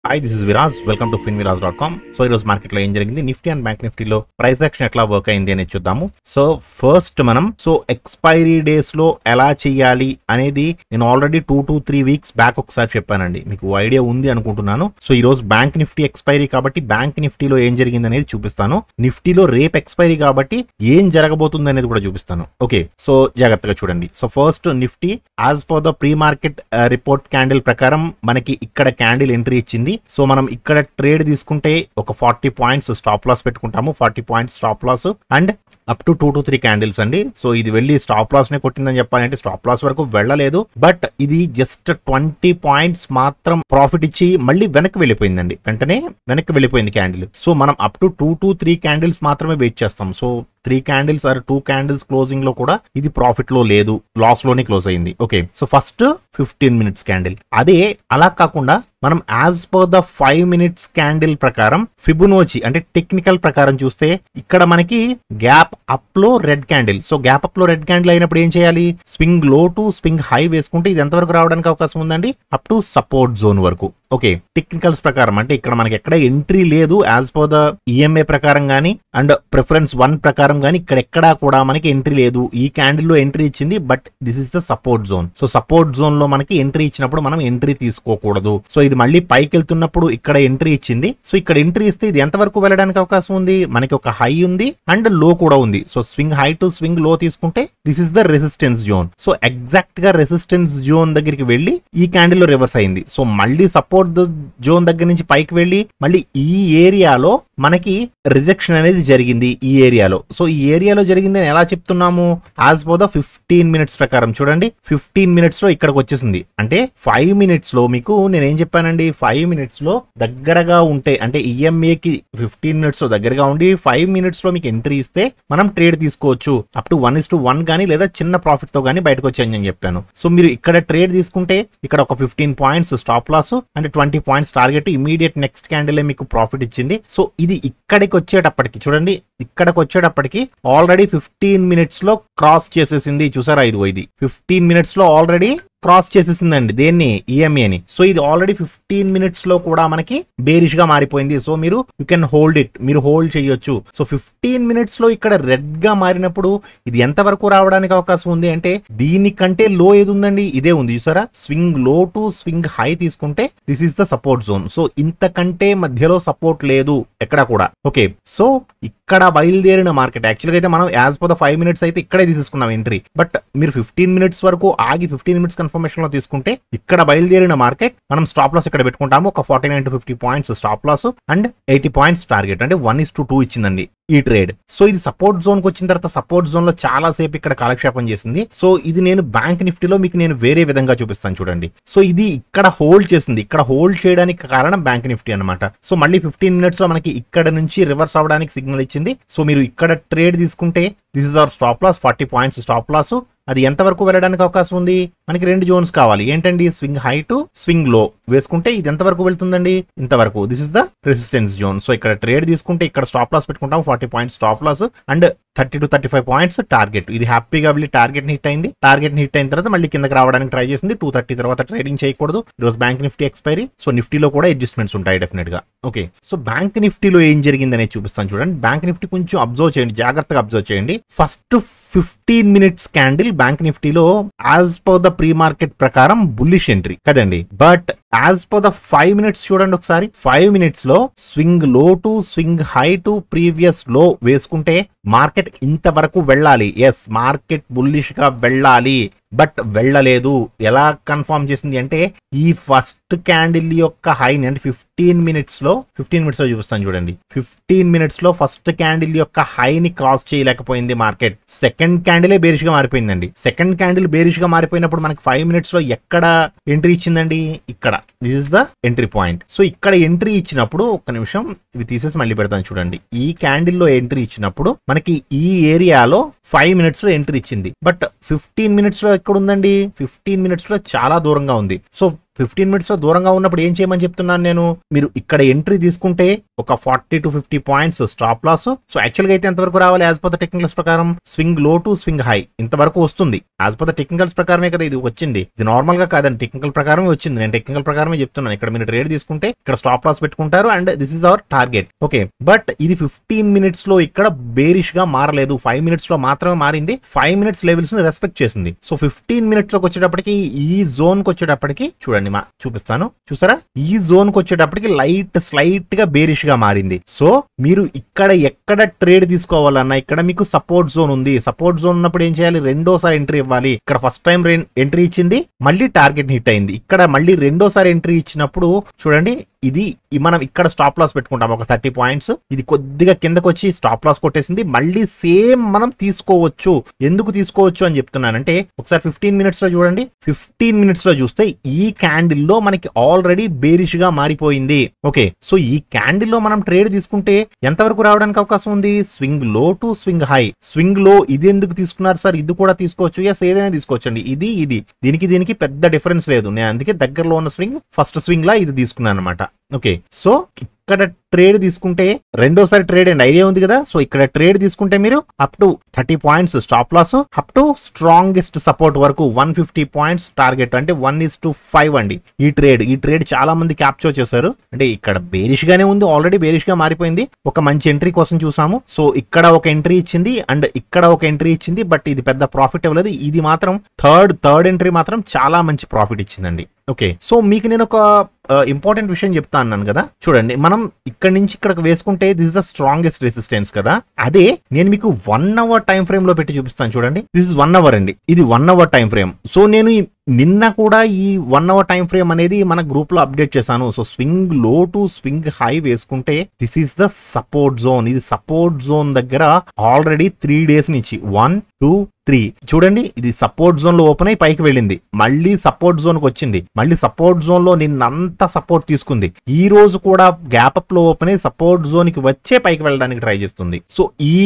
Hi this is Viraj welcome to finviraz.com. So ఈరోజు మార్కెట్లో ఏం జరిగింది, నిఫ్టీ అండ్ బ్యాంక్ నిఫ్టీలో ప్రైస్ యాక్షన్ ఎట్లా వర్క్ అయింది అనేది చూద్దాము. సో ఫస్ట్ మనం ఎక్స్పైరీ డేస్ లో ఎలా చేయాలి అనేది నేను ఆల్రెడీ 2 to 3 వీక్స్ బ్యాక్ ఒకసారి చెప్పానండి, మీకు ఐడియా ఉంది అనుకుంటున్నాను. సో ఈ రోజు బ్యాంక్ నిఫ్టీ ఎక్స్పైరీ కాబట్టి బ్యాంక్ నిఫ్టీలో ఏం జరిగింది అనేది చూపిస్తాను. నిఫ్టీలో రేపు ఎక్స్పైరీ కాబట్టి ఏం జరగబోతుంది అనేది కూడా చూపిస్తాను. ఓకే, సో జాగ్రత్తగా చూడండి. So first Nifty as per the pre market report candle ప్రకారం మనకి ఇక్కడ క్యాండిల్ ఎంట్రీ ఇచ్చింది. సో మనం ఇక్కడ ట్రేడ్ తీసుకుంటే ఒక 40 పాయింట్స్ స్టాప్ లాస్ పెట్టుకుంటాము, 40 points stop loss and up to 2 to 3 candles అండి. సో ఇది వెళ్ళి స్టాప్ లాస్ నే కొట్టిందని చెప్పాలంటే స్టాప్ లాస్ వరకు వెళ్ళలేదు, బట్ ఇది జస్ట్ 20 పాయింట్స్ మాత్రం ప్రాఫిట్ ఇచ్చి మళ్ళీ వెనక్కి వెళ్ళిపోయిందండి, వెంటనే వెనక్కి వెళ్ళిపోయింది క్యాండిల్. సో మనం అప్ టు 2 to 3 క్యాండిల్స్ మాత్రమే వెయిట్ చేస్తాం. So 3 candles or 2 candles closing లో కూడా ఇది ప్రాఫిట్ లో లేదు, లాస్ లోనే క్లోజ్ అయింది. Okay, so first 15 minutes candle. అదే అలా కాకుండా మనం as per the 5 minutes candle ప్రకారం ఫిబొనాచి అంటే టెక్నికల్ ప్రకారం చూస్తే ఇక్కడ మనకి గ్యాప్ అప్ లో red candle. So gap up లో రెడ్ క్యాండిల్ అయినప్పుడు ఏం చేయాలి, swing low to swing high వేసుకుంటే ఇది ఎంతవరకు రావడానికి అవకాశం ఉందండి, అప్ టు సపోర్ట్ జోన్ వరకు. ఓకే, టెక్నికల్స్ ప్రకారం అంటే ఇక్కడ మనకి ఎక్కడ ఎంట్రీ లేదు యాజ్ పర్ ద ఈఎంఏ ప్రకారం గానీ అండ్ ప్రిఫరెన్స్ 1 ప్రకారం గానీ ఇక్కడ ఎక్కడా కూడా మనకి ఎంట్రీ లేదు. ఈ క్యాండిల్ లో ఎంట్రీ ఇచ్చింది, but this is the support zone. So support zone లో మనకి ఎంట్రీ ఇచ్చినప్పుడు మనం ఎంట్రీ తీసుకోకూడదు. సో ఇది మళ్ళీ పైకి వెళ్తున్నప్పుడు ఇక్కడ ఎంట్రీ ఇచ్చింది. సో ఇక్కడ ఎంట్రీ ఇస్తే ఇది ఎంత వరకు వెళ్ళడానికి అవకాశం ఉంది, మనకి ఒక హై ఉంది అండ్ లో కూడా ఉంది. So swing high to swing లో తీసుకుంటే this is the resistance zone. So exact గా రెసిస్టెన్స్ జోన్ దగ్గరికి వెళ్ళి ఈ క్యాండిల్ లో రివర్స్ అయింది. సో మళ్ళీ సపోర్ట్ జోన్ దగ్గర నుంచి పైకి వెళ్ళి మళ్ళీ ఈ ఏరియాలో మనకి రిజెక్షన్ అనేది జరిగింది ఈ ఏరియాలో. సో ఈ ఏరియాలో జరిగింది అని ఎలా చెప్తున్నాము, యాజ్ పర్ ద 15 మినిట్స్ ప్రకారం చూడండి, 15 మినిట్స్ లో ఇక్కడికి వచ్చేసింది. అంటే 5 మినిట్స్ లో మీకు నేనేం చెప్పానండి, 5 మినిట్స్ లో దగ్గరగా ఉంటే అంటే ఈఎంఏకి 15 మినిట్స్ లో దగ్గరగా ఉండి 5 మినిట్స్ లో మీకు ఎంట్రీ ఇస్తే మనం ట్రేడ్ తీసుకోవచ్చు, అప్ టు 1:1 కానీ లేదా చిన్న ప్రాఫిట్ తో కానీ బయటకు వచ్చేయని అని చెప్పాను. సో మీరు ఇక్కడ ట్రేడ్ తీసుకుంటే ఇక్కడ ఒక 15 పాయింట్స్ స్టాప్ లాస్ అంటే 20 points target, immediate next candle మీకు ప్రాఫిట్ ఇచ్చింది. సో ఇది ఇక్కడికి వచ్చేటప్పటికి చూడండి, ఇక్కడికి వచ్చేటప్పటికి ఆల్రెడీ 15 మినిట్స్ లో క్రాస్ చేసేసింది. చూసారా, ఇది 15 మినిట్స్ లో ఆల్రెడీ క్రాస్ చేసేసిందండి దేన్ని, ఈఎంఏని. సో ఇది ఆల్రెడీ 15 మినిట్స్ లో కూడా మనకి బేరిష్ గా మారిపోయింది. సో మీరు యూ కెన్ హోల్డ్ ఇట్, మీరు హోల్డ్ చేయొచ్చు. సో 15 మినిట్స్ లో ఇక్కడ రెడ్ గా మారినప్పుడు ఇది ఎంత వరకు రావడానికి అవకాశం ఉంది అంటే దీనికంటే లో ఏది ఉందండి, ఇదే ఉంది. చూసారా, swing low to swing high తీసుకుంటే this is the support zone. So ఇంతకంటే మధ్యలో సపోర్ట్ లేదు ఎక్కడ కూడా. ఓకే, సో ఇక్కడ బయలుదేరిన మార్కెట్ యాక్చువల్గా అయితే మనం యాజ్ పర్ ద 5 మినిట్స్ అయితే ఇక్కడే తీసుకున్నాం ఎంట్రీ, బట్ మీరు 15 మినిట్స్ వరకు ఆగి 15 మినిట్స్ కన్ఫర్మేషన్ లో తీసుకుంటే ఇక్కడ బయలుదేరిన మార్కెట్ మనం స్టాప్ లాస్ ఇక్కడ పెట్టుకుంటాము, ఒక 49 to 50 points stop loss and 80 points target, అంటే 1:2 ఇచ్చిందండి ఈ ట్రేడ్. సో ఇది సపోర్ట్ జోన్ కి వచ్చిన తర్వాత సపోర్ట్ జోన్ లో చాలా సేపు ఇక్కడ కాలక్షేపం చేసింది. సో ఇది నేను బ్యాంక్ నిఫ్టీలో మీకు నేను వేరే విధంగా చూపిస్తాను చూడండి. సో ఇది ఇక్కడ హోల్డ్ చేసింది, ఇక్కడ హోల్డ్ చేయడానికి కారణం బ్యాంక్ నిఫ్టీ అనమాట. సో మళ్ళీ 15 మినిట్స్ లో మనకి ఇక్కడ నుంచి రివర్స్ అవడానికి సిగ్నల్ ఇచ్చింది. సో మీరు ఇక్కడ ట్రేడ్ తీసుకుంటే this is our stop loss, 40 points stop loss. అది ఎంత వరకు వెళ్ళడానికి అవకాశం ఉంది, మనకి 2 జోన్స్ కావాలి ఏంటండి, స్వింగ్ హై టు స్వింగ్ లో వేసుకుంటే ఇది ఎంత వరకు వెళ్తుందండి, ఇంతవరకు. This is the resistance zone. So ఇక్కడ ట్రేడ్ తీసుకుంటే ఇక్కడ స్టాప్ లాస్ పెట్టుకుంటాం, 40 points stop loss and 30 to 35 points target. ఇది హ్యాపీగా వెళ్ళి టార్గెట్ హిట్ అయింది. టార్గెట్ హిట్ అయిన తర్వాత మళ్ళీ కిందకి రావడానికి ట్రై చేసింది. 2:30 తర్వాత ట్రేడింగ్ చేయకూడదు. ఈరోజు బ్యాంక్ నిఫ్టీ ఎక్స్పైరీ. సో నిఫ్టీలో కూడా అడ్జస్ట్మెంట్స్ ఉంటాయి డెఫినెట్ గా. ఓకే, సో బ్యాంక్ నిఫ్టీలో ఏం జరిగింది అనేది చూపిస్తాను చూడండి. బ్యాంక్ నిఫ్టీ కొంచెం అబ్జర్వ్ చేయండి, జాగ్రత్తగా అబ్జర్వ్ చేయండి. ఫస్ట్ 15 మినిట్స్ క్యాండిల్ బ్యాంక్ నిఫ్టీలో as per the pre market ప్రకారం బుల్లిష్ ఎంట్రీ కదండి, but as per the 5 minutes చూడండి ఒకసారి. 5 మినిట్స్ లో swing low to swing high to previous లో వేసుకుంటే మార్కెట్ ఇంతవరకు వెళ్ళాలి. ఎస్, మార్కెట్ బుల్లిష్ గా వెళ్ళాలి, బట్ వెళ్ళలేదు. ఎలా కన్ఫర్మ్ చేసింది అంటే ఈ ఫస్ట్ క్యాండిల్ యొక్క హైని అంటే 15 మినిట్స్ లో చూపిస్తాను చూడండి. 15 మినిట్స్ లో ఫస్ట్ క్యాండిల్ యొక్క హైని క్రాస్ చేయలేకపోయింది మార్కెట్. సెకండ్ క్యాండిలే బేరిష్ గా మారిపోయిందండి. సెకండ్ క్యాండిల్ బేరిష్ గా మారిపోయినప్పుడు మనకి 5 మినిట్స్ లో ఎక్కడ ఎంట్రీ ఇచ్చిందండి, ఇక్కడ. This is the entry point. So ఇక్కడ ఎంట్రీ ఇచ్చినప్పుడు ఒక్క నిమిషం ఇవి తీసేసి మళ్ళీ పెడతాను చూడండి. ఈ క్యాండిల్ లో ఎంట్రీ ఇచ్చినప్పుడు మనకి ఈ ఏరియాలో 5 మినిట్స్ లో ఎంట్రీ ఇచ్చింది, బట్ 15 మినిట్స్ లో ఎక్కడ ఉందండి, 15 మినిట్స్ లో చాలా దూరంగా ఉంది. సో 15 మినిట్స్ లో దూరంగా ఉన్నప్పుడు ఏం చేయమని చెప్తున్నాను నేను? మీరు ఇక్కడ ఎంట్రీ తీసుకుంటే ఒక 40 to 50 points stop loss. So actual గా అయితే ఎంతవరకు రావాలి యాజ్ పర్ ద టెక్నికల్స్ ప్రకారం? Swing low to swing high ఇంతవరకు వస్తుంది. యాజ్ పర్ ద టెక్నికల్స్ ప్రకారమే కదా ఇది వచ్చింది. ఇది నార్మల్ గా కాదండి, టెక్నికల్ ప్రకారమే వచ్చింది. నేను టెక్నికల్ ప్రకారమే చెప్తున్నాను. ఇక్కడ మీరు ట్రేడ్ తీసుకుంటే ఇక్కడ స్టాప్ లాస్ పెట్టుకుంటారు and this is our target. Okay, but ఇది 15 మినిట్స్ లో ఇక్కడ బేరిష్ గా మారలేదు, 5 మినిట్స్ లో మాత్రమే మారింది. 5 మినిట్స్ లెవెల్స్ ని రెస్పెక్ట్ చేసింది. సో 15 మినిట్స్ లోకి వచ్చేటప్పటికి ఈ జోన్ కి వచ్చేటప్పటికి చూడండి, చూపిస్తాను చూసారా, ఈ జోన్ కి వచ్చేటప్పటికి స్లైట్ గా బేరిష్ గా మారింది. సో మీరు ఇక్కడ ఎక్కడ ట్రేడ్ తీసుకోవాలన్నా ఇక్కడ మీకు సపోర్ట్ జోన్ ఉంది. సపోర్ట్ జోన్ ఉన్నప్పుడు ఏం చేయాలి? రెండోసారి ఎంట్రీ ఇవ్వాలి. ఇక్కడ ఫస్ట్ టైం ఎంట్రీ ఇచ్చింది, మళ్ళీ టార్గెట్ హిట్ అయింది. ఇక్కడ మళ్ళీ రెండోసారి ఎంట్రీ ఇచ్చినప్పుడు చూడండి, ఇది మనం ఇక్కడ స్టాప్ లాస్ పెట్టుకుంటాం ఒక 30 పాయింట్స్. ఇది కొద్దిగా కిందకు వచ్చి స్టాప్ లాస్ కొట్టేసింది. మళ్ళీ సేమ్ మనం తీసుకోవచ్చు. ఎందుకు తీసుకోవచ్చు అని చెప్తున్నానంటే ఒకసారి 15 మినిట్స్ లో చూడండి. 15 మినిట్స్ లో చూస్తే ఈ క్యాండిల్ లో మనకి ఆల్రెడీ బేరిష్ గా మారిపోయింది. ఓకే, సో ఈ క్యాండిల్ లో మనం ట్రేడ్ తీసుకుంటే ఎంతవరకు రావడానికి అవకాశం ఉంది? Swing low to swing high. Swing లో ఇది ఎందుకు తీసుకున్నారు సార్? ఇది కూడా తీసుకోవచ్చు. ఎస్, ఏదైనా తీసుకోవచ్చండి. ఇది దీనికి పెద్ద డిఫరెన్స్ లేదు. నేను అందుకే దగ్గరలో ఉన్న స్వింగ్ ఫస్ట్ స్వింగ్ లా ఇది తీసుకున్నాను అనమాట. ఓకే, సో ఇక్కడ ట్రేడ్ తీసుకుంటే రెండోసారి ట్రేడ్ అండ్ ఐడియా ఉంది కదా. సో ఇక్కడ ట్రేడ్ తీసుకుంటే మీరు up to 30 points stop loss, up to strongest support వరకు 150 పాయింట్స్ టార్గెట్, అంటే 1:5 అండి. ఈ ట్రేడ్ చాలా మంది క్యాప్చర్ చేశారు. అంటే ఇక్కడ బేరిష్ గానే ఉంది, ఆల్రెడీ బేరిష్ గా మారిపోయింది. ఒక మంచి ఎంట్రీ కోసం చూసాము. సో ఇక్కడ ఒక ఎంట్రీ ఇచ్చింది అండ్ ఇక్కడ ఒక ఎంట్రీ ఇచ్చింది, బట్ ఇది పెద్ద ప్రాఫిట్ ఇవ్వలేదు. ఇది మాత్రం థర్డ్ ఎంట్రీ మాత్రం చాలా మంచి ప్రాఫిట్ ఇచ్చిందండి. ఓకే, సో మీకు నేను ఒక ఇంపార్టెంట్ విషయం చెప్తా అన్నాను కదా. చూడండి, మనం ఇక్కడ నుంచి ఇక్కడికి వేసుకుంటే this is the strongest resistance కదా. అదే నేను మీకు 1 అవర్ టైం ఫ్రేమ్ లో పెట్టి చూపిస్తాను. చూడండి, దిస్ ఇస్ 1 అవర్ అండి. ఇది 1 అవర్ టైం ఫ్రేమ్. సో నేను నిన్న కూడా ఈ 1 అవర్ టైం ఫ్రేమ్ అనేది మన గ్రూప్ లో అప్డేట్ చేశాను. So swing low to swing high వేసుకుంటే this is the support zone. ఇది సపోర్ట్ జోన్ దగ్గర ఆల్రెడీ 3 డేస్ నుంచి 1, 2, 3 చూడండి, ఇది సపోర్ట్ జోన్ లో ఓపెన్ అయి పైకి వెళ్ళింది, మళ్ళీ సపోర్ట్ జోన్ కి వచ్చింది, మళ్ళీ సపోర్ట్ జోన్ లో నిన్నంతా సపోర్ట్ తీసుకుంది. ఈ రోజు కూడా గ్యాప్ అప్ లో ఓపెన్ అయి సపోర్ట్ జోన్ కి వచ్చే పైకి వెళ్ళడానికి ట్రై చేస్తుంది. సో ఈ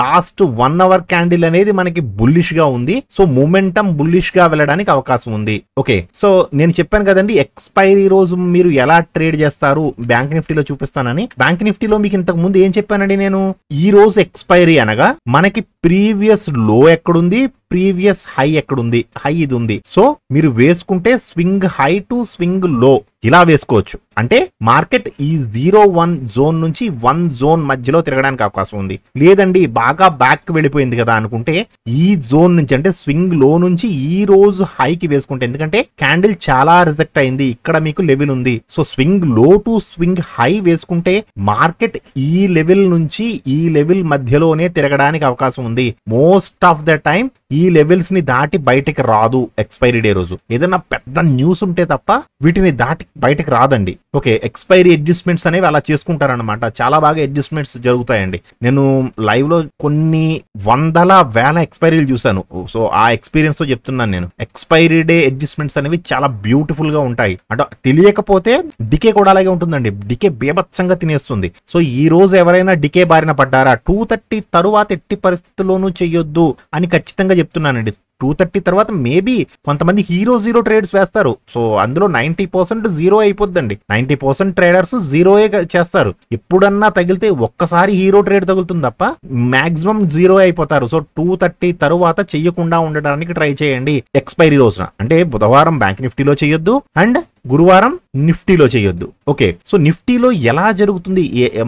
లాస్ట్ 1 అవర్ క్యాండిల్ అనేది మనకి బుల్లిష్ గా ఉంది. సో మూమెంటం బుల్లిష్ గా వెళ్ళడానికి అవకాశం ఉంది. ఓకే, సో నేను చెప్పాను కదండి ఎక్స్పైరీ రోజు మీరు ఎలా ట్రేడ్ చేస్తారు బ్యాంక్ నిఫ్టీలో చూపిస్తానని. బ్యాంక్ నిఫ్టీలో మీకు ఇంతకు ముందు ఏం చెప్పానండి నేను? ఈ రోజు ఎక్స్పైరీ అనగా మనకి ప్రీవియస్ లో ఎక్కడుంది, ప్రీవియస్ హై ఎక్కడుంది? హై ఇది ఉంది. సో మీరు వేసుకుంటే స్వింగ్ హై టు స్వింగ్ లో ఇలా వేసుకోవచ్చు. అంటే మార్కెట్ ఈ 0-1 జోన్ నుంచి 1 జోన్ మధ్యలో తిరగడానికి అవకాశం ఉంది. లేదండి బాగా బ్యాక్ వెళ్ళిపోయింది కదా అనుకుంటే ఈ జోన్ నుంచి, అంటే స్వింగ్ లో నుంచి ఈ రోజు హైకి వేసుకుంటే, ఎందుకంటే క్యాండిల్ చాలా రిజెక్ట్ అయింది, ఇక్కడ మీకు లెవెల్ ఉంది. So swing low to swing high వేసుకుంటే మార్కెట్ ఈ లెవెల్ నుంచి ఈ లెవెల్ మధ్యలోనే తిరగడానికి అవకాశం ఉంది. మోస్ట్ ఆఫ్ ద టైం ఈ లెవెల్స్ ని దాటి బయటకి రాదు ఎక్స్పైరీ డే రోజు. ఏదైనా పెద్ద న్యూస్ ఉంటే తప్ప వీటిని దాటి బయటకు రాదండి. ఓకే, ఎక్స్పైరీ అడ్జస్ట్మెంట్స్ అనేవి అలా చేసుకుంటారనమాట. చాలా బాగా అడ్జస్ట్మెంట్స్ జరుగుతాయండి. నేను లైవ్ లో కొన్ని వందల వేల ఎక్స్పైరీలు చూసాను. సో ఆ ఎక్స్పీరియన్స్ తో చెప్తున్నాను నేను. ఎక్స్పైరీ డే అడ్జస్ట్మెంట్స్ అనేవి చాలా బ్యూటిఫుల్ గా ఉంటాయి. అంటే తెలియకపోతే డికే కూడా అలాగే ఉంటుందండి. డికే బేభత్సంగా తినేస్తుంది. సో ఈ రోజు ఎవరైనా డికే బారిన పడ్డారా? 2:30 తరువాత ఎట్టి పరిస్థితుల్లోనూ చెయ్యొద్దు అని ఖచ్చితంగా చెప్తున్నానండి. 2:30 తర్వాత మేబీ కొంతమంది హీరో జీరో ట్రేడ్స్ వేస్తారు. సో అందులో 90% జీరో అయిపోద్దండి. 90% ట్రేడర్స్ జీరోయే చేస్తారు. ఎప్పుడన్నా తగిలితే ఒక్కసారి హీరో ట్రేడ్ తగులుతుంది తప్ప మాక్సిమం జీరో అయిపోతారు. సో 2:30 తరువాత చెయ్యకుండా ఉండడానికి ట్రై చేయండి ఎక్స్పైరీ రోజున. అంటే బుధవారం బ్యాంక్ నిఫ్టీలో చెయ్యొద్దు అండ్ గురువారం నిఫ్టీలో చేయొద్దు. ఓకే, సో నిఫ్టీలో ఎలా జరుగుతుంది,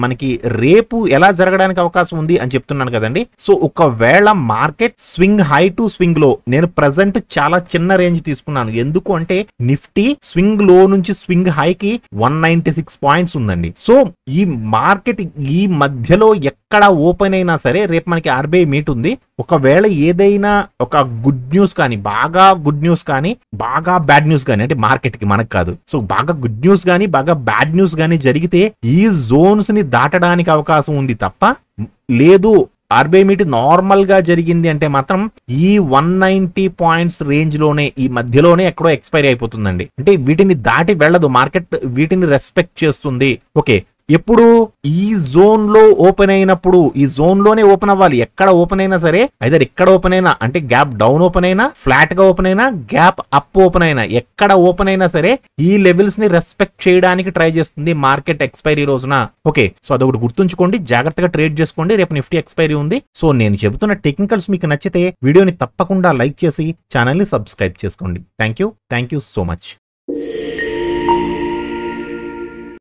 మనకి రేపు ఎలా జరగడానికి అవకాశం ఉంది అని చెప్తున్నాను కదండి. సో ఒకవేళ market swing high to swing లో, నేను ప్రెసెంట్ చాలా చిన్న రేంజ్ తీసుకున్నాను. ఎందుకు అంటే నిఫ్టీ స్వింగ్ లో నుంచి స్వింగ్ హైకి 196 పాయింట్స్ ఉందండి. సో ఈ మార్కెట్ ఈ మధ్యలో ఎక్కడ ఓపెన్ అయినా సరే రేపు మనకి ఆర్బీఐ మీట్ ఉంది. ఒకవేళ ఏదైనా ఒక గుడ్ న్యూస్ కానీ, బాగా గుడ్ న్యూస్ కానీ, బాగా బ్యాడ్ న్యూస్ కానీ, అంటే మార్కెట్ కి మనకు కాదు, సో బాగా గుడ్ న్యూస్ కానీ బాగా బ్యాడ్ న్యూస్ కానీ జరిగితే ఈ జోన్స్ ని దాటడానికి అవకాశం ఉంది తప్ప, లేదు ఆర్బీఐ మీట్ నార్మల్ గా జరిగింది అంటే మాత్రం ఈ 190 పాయింట్స్ రేంజ్ లోనే, ఈ మధ్యలోనే ఎక్కడో ఎక్స్పైరీ అయిపోతుందండి. అంటే వీటిని దాటి వెళ్ళదు మార్కెట్, వీటిని రెస్పెక్ట్ చేస్తుంది. ఓకే, ఎప్పుడు ఈ జోన్ లో ఓపెన్ అయినప్పుడు, ఈ జోన్ లోనే ఓపెన్ అవ్వాలి. ఎక్కడ ఓపెన్ అయినా సరే, ఐదర్ ఇక్కడ ఓపెన్ అయినా అంటే గ్యాప్ డౌన్ ఓపెన్ అయినా, ఫ్లాట్ గా ఓపెన్ అయినా, గ్యాప్ అప్ ఓపెన్ అయినా, ఎక్కడ ఓపెన్ అయినా సరే ఈ లెవెల్స్ ని రెస్పెక్ట్ చేయడానికి ట్రై చేస్తుంది మార్కెట్ ఎక్స్పైరీ రోజున. ఓకే, సో అదొకటి గుర్తుంచుకోండి, జాగ్రత్తగా ట్రేడ్ చేసుకోండి. రేపు నిఫ్టీ ఎక్స్పైరీ ఉంది. సో నేను చెబుతున్న టెక్నికల్స్ మీకు నచ్చితే వీడియోని తప్పకుండా లైక్ చేసి ఛానల్ ని సబ్స్క్రైబ్ చేసుకోండి. Thank you so much.